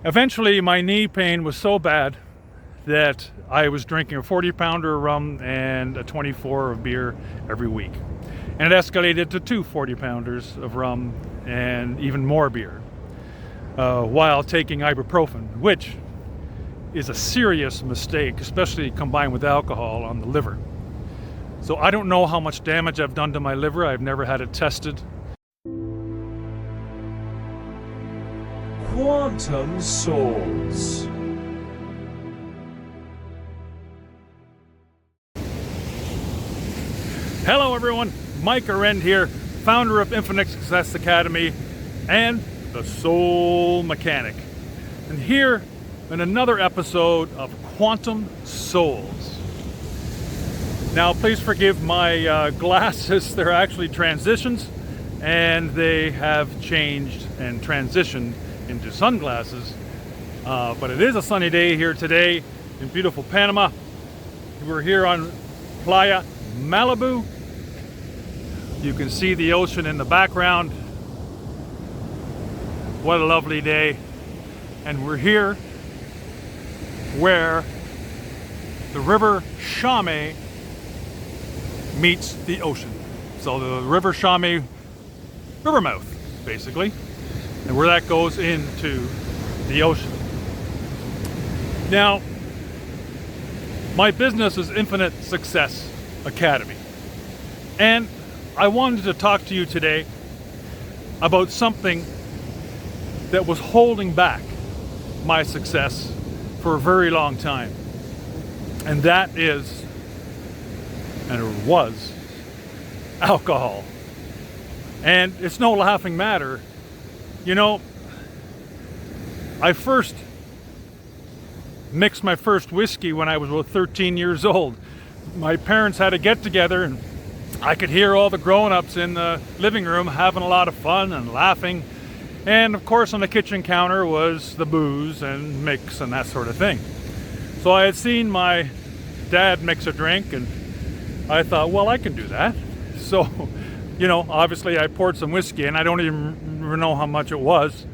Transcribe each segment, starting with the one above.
Eventually, my knee pain was so bad that I was drinking a 40-pounder of rum and a 24 of beer every week. And it escalated to two 40-pounders of rum and even more beer while taking ibuprofen, which is a serious mistake, especially combined with alcohol on the liver. So I don't know how much damage I've done to my liver. I've never had it tested. Quantum Souls. Hello everyone, Mike Arend here, founder of Infinite Success Academy and the Soul Mechanic. And here in another episode of Quantum Souls. Now please forgive my glasses, they're actually transitions and they have changed and transitioned into sunglasses. But it is a sunny day here today in beautiful Panama. We're here on Playa Malibu. You can see the ocean in the background. What a lovely day. And we're here where the river Shame meets the ocean. So the river Shame, river mouth, basically, and where that goes into the ocean. Now, my business is Infinite Success Academy. And I wanted to talk to you today about something that was holding back my success for a very long time. And that is, and it was, alcohol. And it's no laughing matter. You know, I first mixed my first whiskey when I was about 13 years old. My parents had a get together and I could hear all the grown-ups in the living room having a lot of fun and laughing. And of course on the kitchen counter was the booze and mix and that sort of thing. So I had seen my dad mix a drink and I thought, well, I can do that. So, you know, obviously I poured some whiskey and I don't even know how much it was.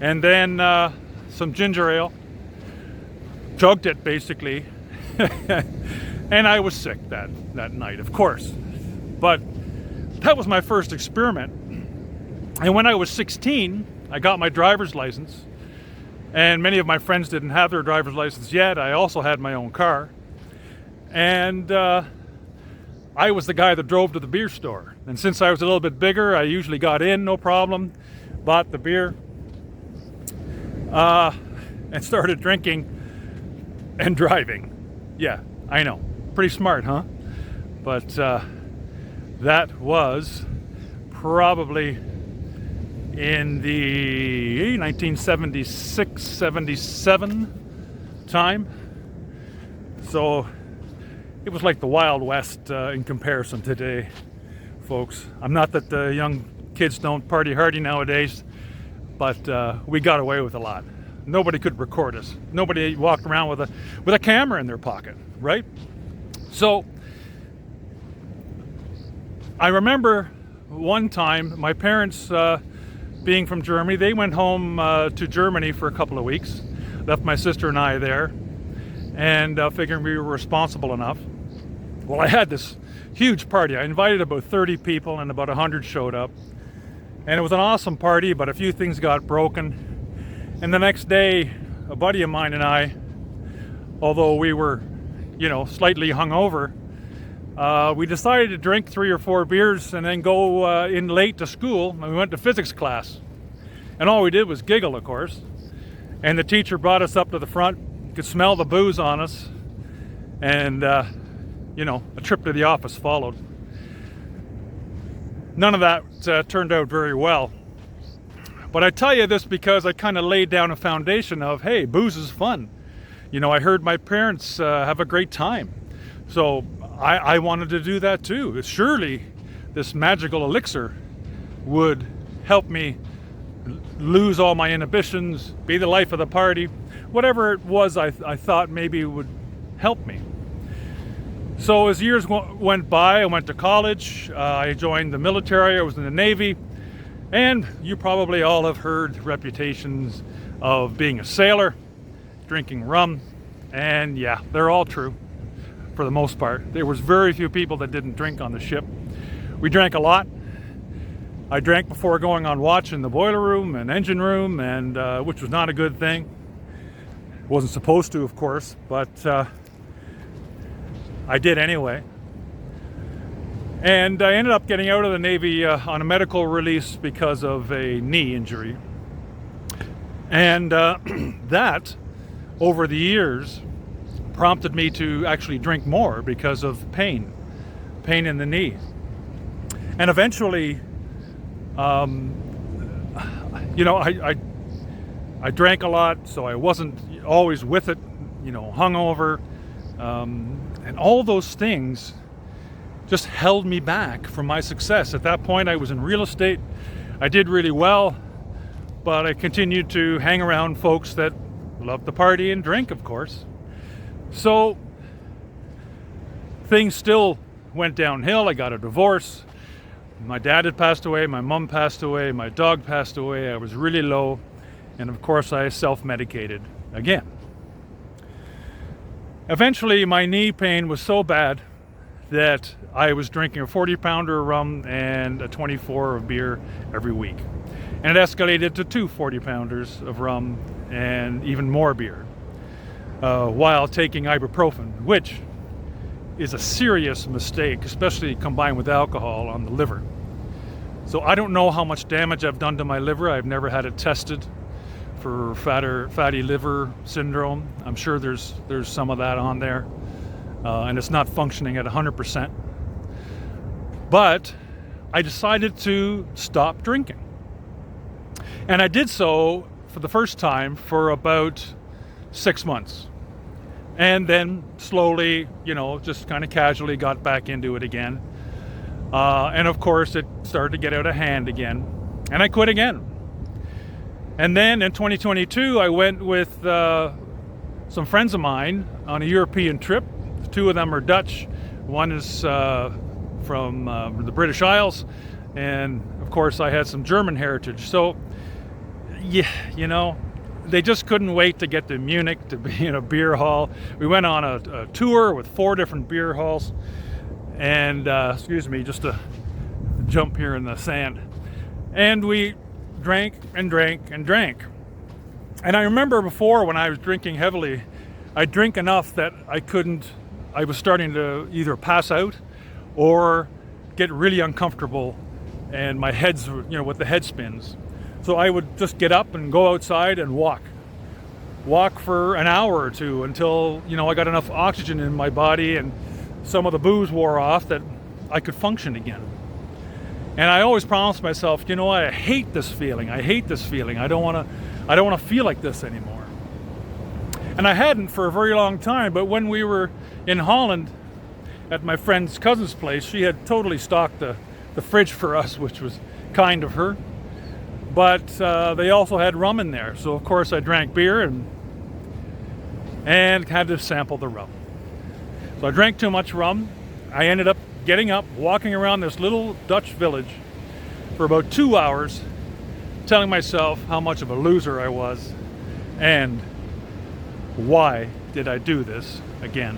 And then some ginger ale, chugged it basically. And I was sick that night, of course. But that was my first experiment. And when I was 16, I got my driver's license. And many of my friends didn't have their driver's license yet. I also had my own car. And I was the guy that drove to the beer store. And since I was a little bit bigger, I usually got in, no problem, bought the beer, and started drinking and driving. Yeah, I know. Pretty smart, huh? But that was probably in the 1976-77 time. So it was like the Wild West in comparison today, folks. I'm not that the young kids don't party hardy nowadays, but we got away with a lot. Nobody could record us. Nobody walked around with a camera in their pocket, right? So I remember one time my parents, being from Germany, they went home to Germany for a couple of weeks, left my sister and I there, and figuring we were responsible enough. Well, I had this huge party. I invited about 30 people and about 100 showed up. And it was an awesome party, but a few things got broken. And the next day, a buddy of mine and I, although we were, you know, slightly hungover, we decided to drink 3 or 4 beers and then go in late to school. And we went to physics class. And all we did was giggle, of course. And the teacher brought us up to the front. You could smell the booze on us. And, you know, a trip to the office followed. None of that turned out very well. But I tell you this because I kind of laid down a foundation of, hey, booze is fun. You know, I heard my parents have a great time. So I wanted to do that too. Surely this magical elixir would help me lose all my inhibitions, be the life of the party. Whatever it was, I thought maybe it would help me. So as years went by, I went to college, I joined the military, I was in the Navy, and you probably all have heard reputations of being a sailor, drinking rum, and yeah, they're all true for the most part. There was very few people that didn't drink on the ship. We drank a lot. I drank before going on watch in the boiler room and engine room, and which was not a good thing. Wasn't supposed to, of course, but I did anyway. And I ended up getting out of the Navy on a medical release because of a knee injury. And that, over the years, prompted me to actually drink more because of pain in the knee. And eventually, you know, I drank a lot, so I wasn't always with it, you know, hungover, and all those things just held me back from my success. At that point, I was in real estate. I did really well, but I continued to hang around folks that loved to party and drink, of course. So things still went downhill. I got a divorce. My dad had passed away, my mom passed away, my dog passed away. I was really low, and of course I self-medicated again. Eventually my knee pain was so bad that I was drinking a 40-pounder of rum and a 24 of beer every week. And it escalated to 2 40-pounders of rum and even more beer while taking ibuprofen, which is a serious mistake, especially combined with alcohol on the liver. So I don't know how much damage I've done to my liver. I've never had it tested for fatty liver syndrome. I'm sure there's some of that on there, and it's not functioning at 100%. But I decided to stop drinking. And I did so for the first time for about 6 months. And then slowly, you know, just kind of casually got back into it again. And of course, it started to get out of hand again. And I quit again. And then in 2022, I went with some friends of mine on a European trip. 2 of them are Dutch. One is from the British Isles. And of course, I had some German heritage. So, yeah, you know, they just couldn't wait to get to Munich to be in a beer hall. We went on a tour with 4 different beer halls. And, excuse me, just a jump here in the sand. And we drank and drank and drank. And I remember before, when I was drinking heavily, I'd drink enough that I was starting to either pass out or get really uncomfortable, and my head's, you know, with the head spins. So I would just get up and go outside and walk for an hour or 2 until, you know, I got enough oxygen in my body and some of the booze wore off that I could function again. And I always promised myself, you know what, I hate this feeling. I don't want to feel like this anymore. And I hadn't for a very long time, but when we were in Holland at my friend's cousin's place, she had totally stocked the fridge for us, which was kind of her. But they also had rum in there. So of course I drank beer and had to sample the rum. So I drank too much rum. I ended up getting up, walking around this little Dutch village for about 2 hours, telling myself how much of a loser I was and why did I do this again.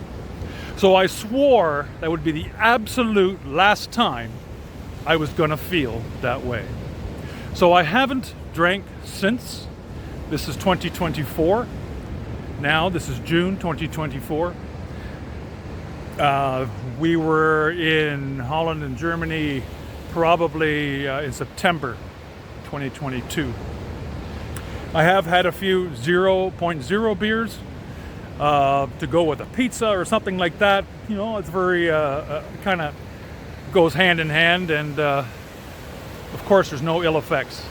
So I swore that would be the absolute last time I was gonna feel that way. So I haven't drank since. This is 2024. Now, this is June 2024. We were in Holland and Germany probably in September 2022. I have had a few 0.0 beers to go with a pizza or something like that. You know, it's very kind of goes hand in hand, and of course there's no ill effects.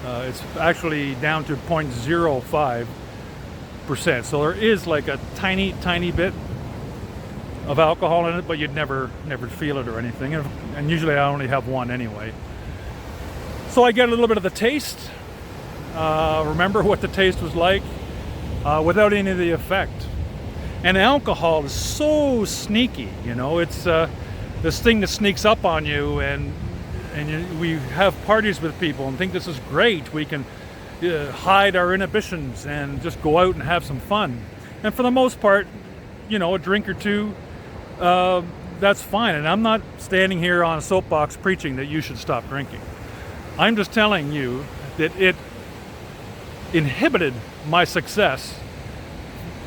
It's actually down to 0.05%. So there is like a tiny bit of alcohol in it, but you'd never feel it or anything. And usually I only have one anyway. So I get a little bit of the taste. Remember what the taste was like without any of the effect. And alcohol is so sneaky, you know. It's this thing that sneaks up on you, and we have parties with people and think this is great. We can hide our inhibitions and just go out and have some fun. And for the most part, a drink or two, that's fine. And I'm not standing here on a soapbox preaching that you should stop drinking. I'm just telling you that it inhibited my success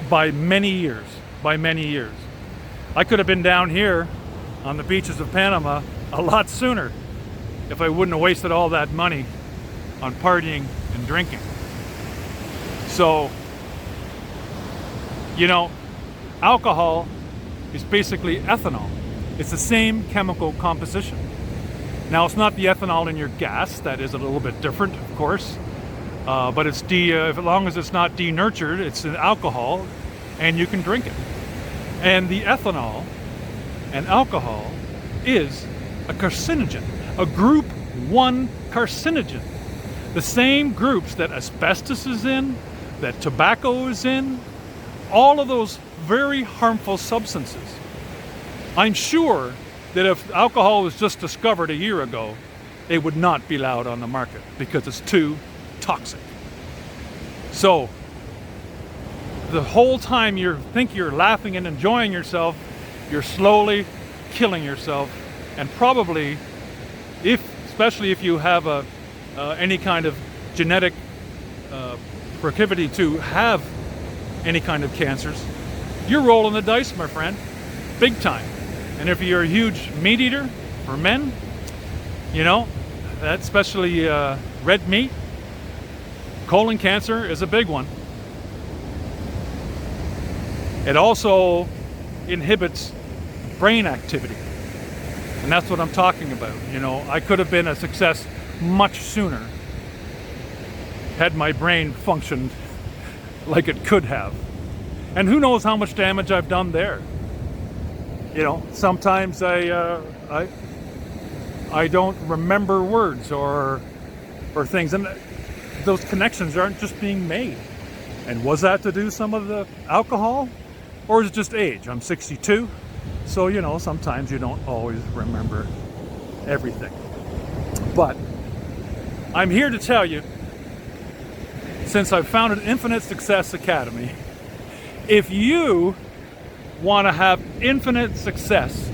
by many years. I could have been down here on the beaches of Panama a lot sooner if I wouldn't have wasted all that money on partying and drinking. So, alcohol is basically ethanol. It's the same chemical composition. Now, it's not the ethanol in your gas. That is a little bit different, of course. But it's as long as it's not denatured, it's an alcohol, and you can drink it. And the ethanol and alcohol is a carcinogen, a group 1 carcinogen. The same groups that asbestos is in, that tobacco is in, all of those very harmful substances. I'm sure that if alcohol was just discovered a year ago, it would not be allowed on the market because it's too toxic. So, the whole time you think you're laughing and enjoying yourself, you're slowly killing yourself, and probably, especially if you have any kind of genetic proclivity to have any kind of cancers, you're rolling the dice, my friend, big time. And if you're a huge meat eater for men, that especially red meat, colon cancer is a big one. It also inhibits brain activity. And that's what I'm talking about. I could have been a success much sooner had my brain functioned like it could have. And who knows how much damage I've done there. Sometimes I don't remember words or things, and those connections aren't just being made. And was that to do some of the alcohol, or is it just age? I'm 62, so sometimes you don't always remember everything. But I'm here to tell you, since I've founded Infinite Success Academy, if you want to have infinite success,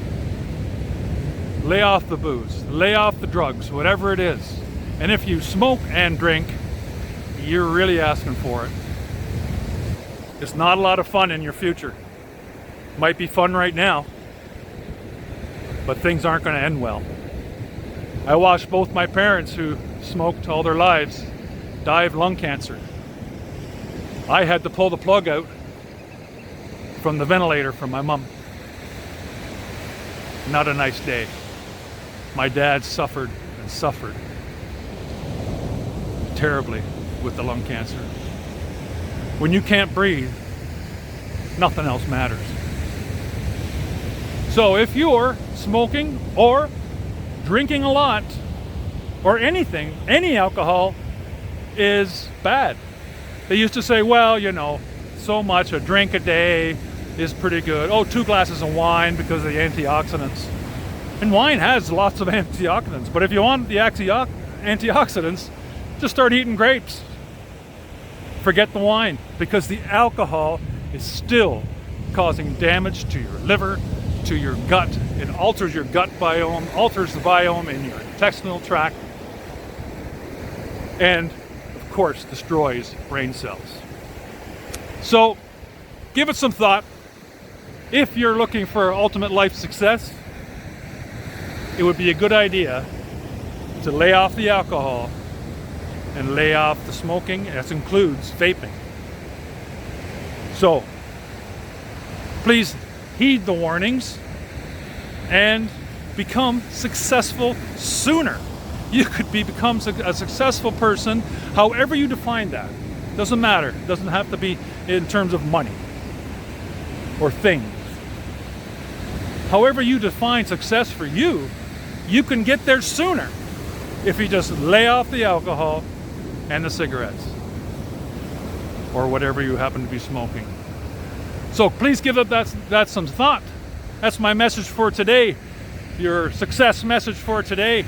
lay off the booze, lay off the drugs, whatever it is. And if you smoke and drink, you're really asking for it. It's not a lot of fun in your future. Might be fun right now, but things aren't going to end well. I watched both my parents, who smoked all their lives, die of lung cancer. I had to pull the plug out from the ventilator from my mom. Not a nice day. My dad suffered and suffered terribly with the lung cancer. When you can't breathe, nothing else matters. So if you're smoking or drinking a lot or anything, any alcohol is bad. They used to say, well, so much, a drink a day is pretty good. Oh, 2 glasses of wine because of the antioxidants. And wine has lots of antioxidants, but if you want the antioxidants, just start eating grapes. Forget the wine, because the alcohol is still causing damage to your liver, to your gut. It alters your gut biome, alters the biome in your intestinal tract, and of course destroys brain cells. So give it some thought. If you're looking for ultimate life success, it would be a good idea to lay off the alcohol and lay off the smoking. That includes vaping. So please heed the warnings and become successful sooner. You could become a successful person however you define that. Doesn't matter. It doesn't have to be in terms of money or things. However you define success for you, you can get there sooner if you just lay off the alcohol and the cigarettes or whatever you happen to be smoking. So please give that some thought. That's my message for today, your success message for today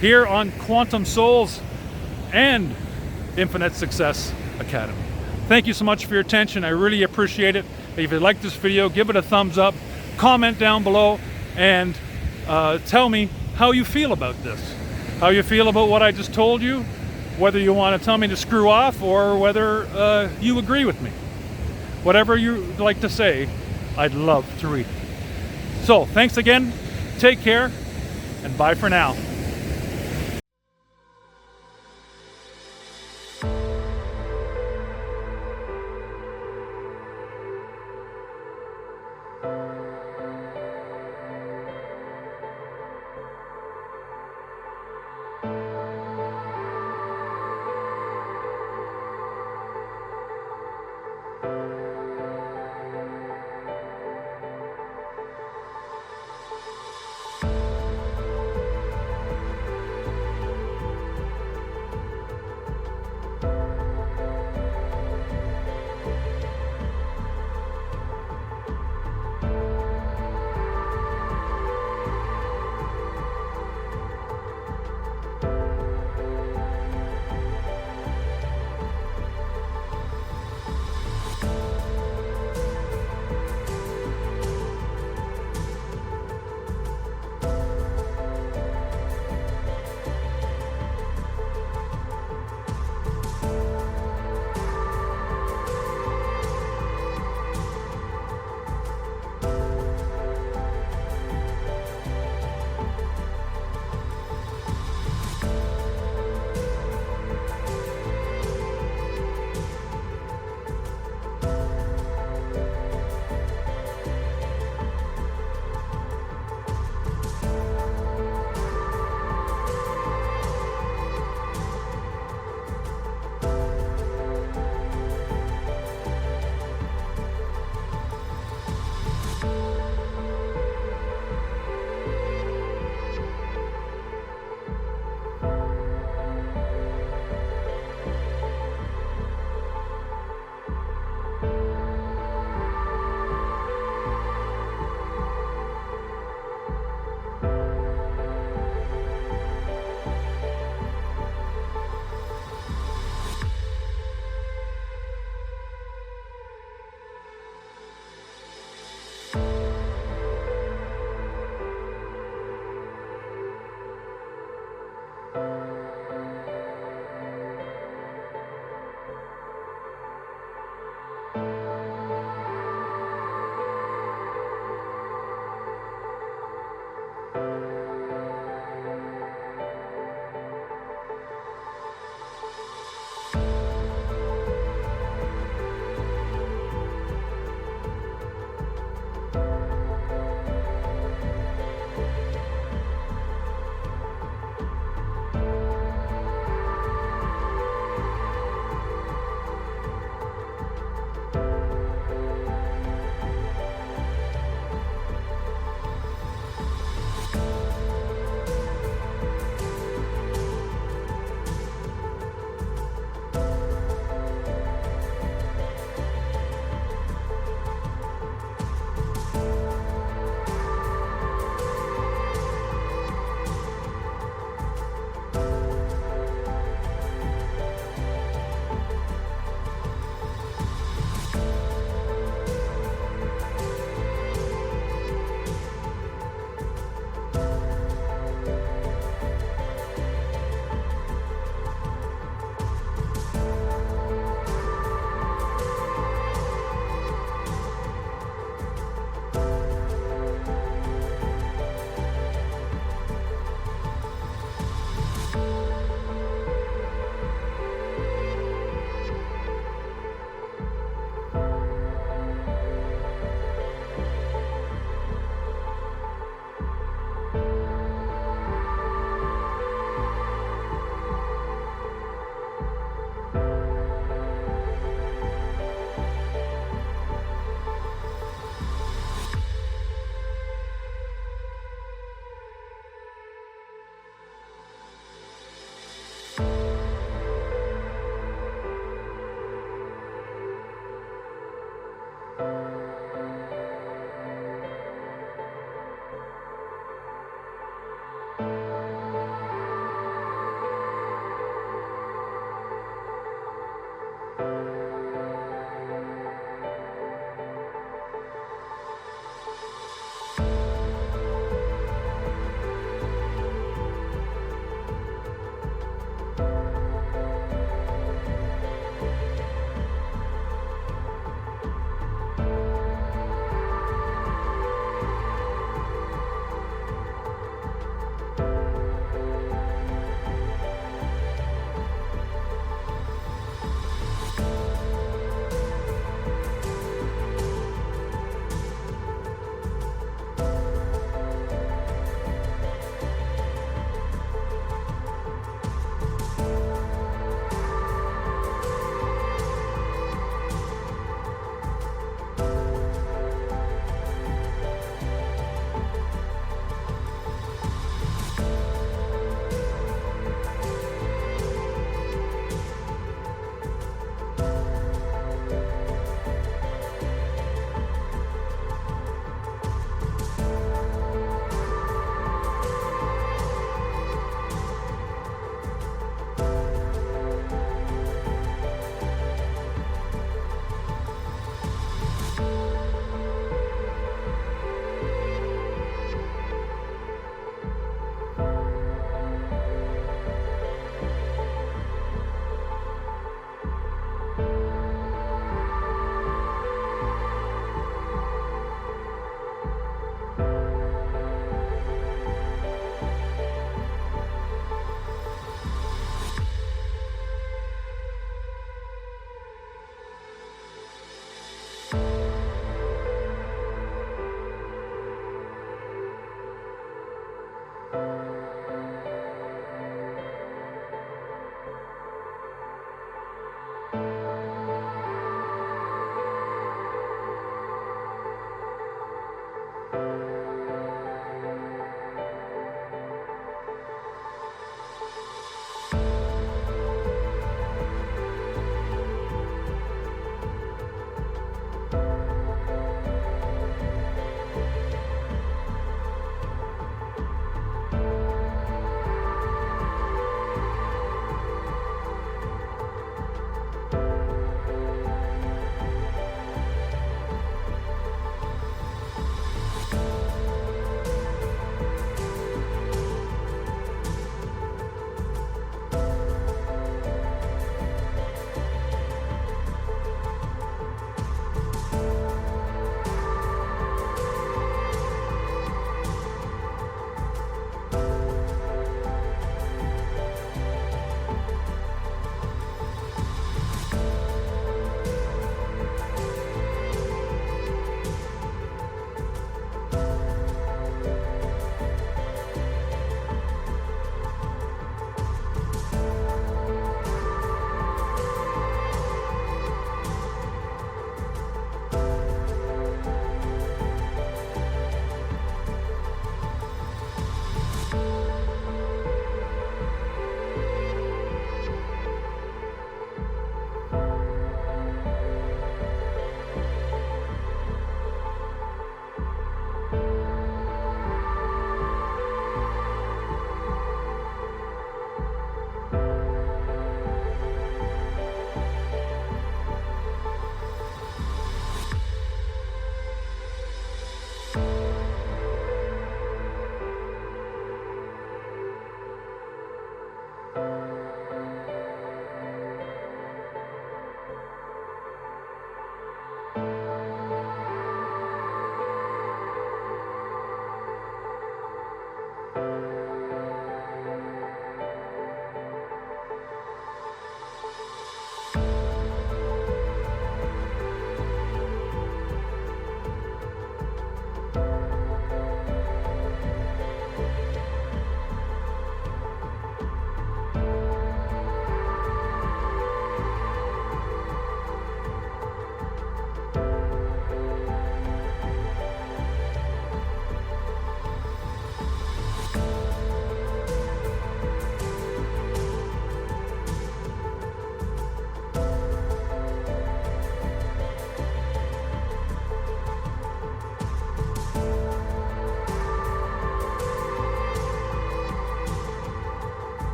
here on Quantum Souls. And Infinite Success Academy. Thank you so much for your attention. I really appreciate it. If you like this video, give it a thumbs up, comment down below, and tell me how you feel about this. How you feel about what I just told you, whether you want to tell me to screw off or whether you agree with me. Whatever you'd like to say, I'd love to read it. So, thanks again, take care, and bye for now.